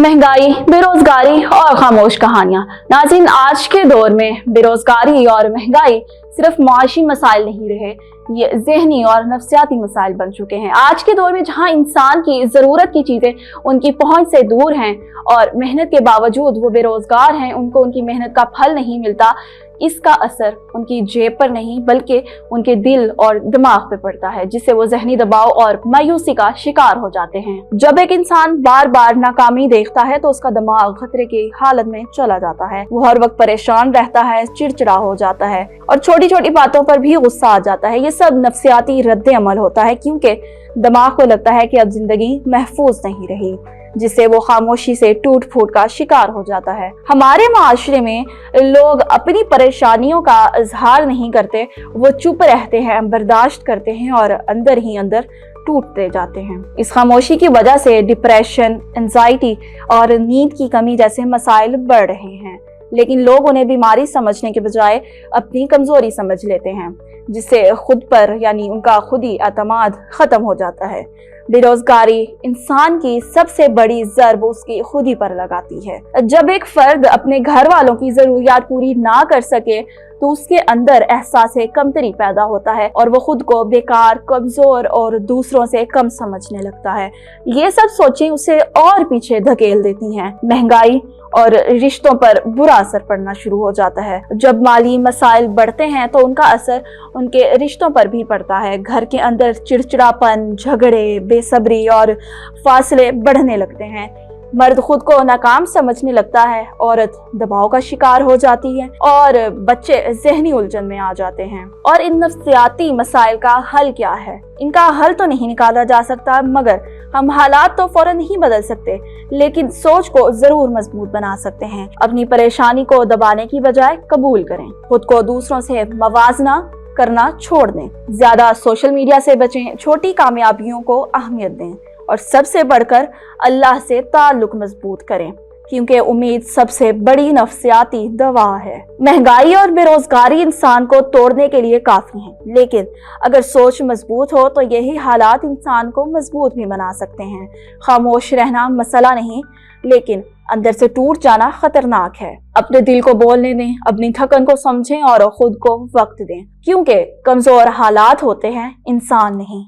महंगाई, बेरोजगारी और खामोश कहानियां। नाज़रीन, आज के दौर में बेरोजगारी और महंगाई सिर्फ मुआशी मसाइल नहीं रहे, ये ज़हनी और नफ्सियाती मसाइल बन चुके हैं। आज के दौर में जहां इंसान की ज़रूरत की चीज़ें उनकी पहुंच से दूर हैं और मेहनत के बावजूद वो बेरोजगार हैं, उनको उनकी मेहनत का फल नहीं मिलता, इसका असर उनकी जेब पर नहीं बल्कि उनके दिल और दिमाग पे पड़ता है, जिससे वो ज़हनी दबाव और मायूसी का शिकार हो जाते हैं। जब एक इंसान बार बार नाकामी देखता है तो उसका दिमाग खतरे की हालत में चला जाता है। वो हर वक्त परेशान रहता है, चिड़चिड़ा हो जाता है और छोटी छोटी बातों पर भी गुस्सा आ जाता है। ये सब नफ्सियाती रद्द अमल होता है, क्योंकि दिमाग को लगता है कि अब जिंदगी महफूज नहीं रही, जिससे वो खामोशी से टूट फूट का शिकार हो जाता है। हमारे माशरे में लोग अपनी परेशानियों का इजहार नहीं करते, वो चुप रहते हैं, बर्दाश्त करते हैं और अंदर ही अंदर टूटते जाते हैं। इस खामोशी की वजह से डिप्रेशन, एंजाइटी और नींद की कमी जैसे मसाइल बढ़ रहे हैं, लेकिन लोग उन्हें बीमारी समझने के बजाय अपनी कमजोरी समझ लेते हैं, जिससे खुद पर यानी उनका खुद ही एतमाद खत्म हो जाता है। बेरोजगारी इंसान की सबसे बड़ी ज़र्ब उसकी खुद ही पर लगाती है। जब एक फर्द अपने घर वालों की जरूरियात पूरी ना कर सके तो उसके अंदर एहसास कमतरी पैदा होता है और वो खुद को बेकार, कमजोर और दूसरों से कम समझने लगता है। ये सब सोचें उसे और पीछे धकेल देती हैं। महंगाई और रिश्तों पर बुरा असर पड़ना शुरू हो जाता है। जब माली मसाइल बढ़ते हैं तो उनका असर उनके रिश्तों पर भी पड़ता है। घर के अंदर चिड़चिड़ापन, झगड़े, बेसब्री और फासले बढ़ने लगते हैं। मर्द खुद को नाकाम समझने लगता है, औरत दबाव का शिकार हो जाती है और बच्चे ज़हनी उलझन में आ जाते हैं। और इन नफ्सियाती मसाइल का हल क्या है? इनका हल तो नहीं निकाला जा सकता, मगर हम हालात तो फौरन नहीं बदल सकते, लेकिन सोच को जरूर मजबूत बना सकते हैं। अपनी परेशानी को दबाने की बजाय कबूल करें, खुद को दूसरों से मवाजना करना छोड़ दें, ज्यादा सोशल मीडिया से बचें, छोटी कामयाबियों को अहमियत दें और सबसे बढ़कर अल्लाह से ताल्लुक मजबूत करें, क्योंकि उम्मीद सबसे बड़ी नफ्सियाती दवा है। महंगाई और बेरोजगारी इंसान को तोड़ने के लिए काफी हैं, लेकिन अगर सोच मजबूत हो तो यही हालात इंसान को मजबूत भी बना सकते हैं। खामोश रहना मसला नहीं, लेकिन अंदर से टूट जाना खतरनाक है। अपने दिल को बोलने दें, अपनी थकन को समझें और खुद को वक्त दें, क्योंकि कमजोर हालात होते हैं, इंसान नहीं।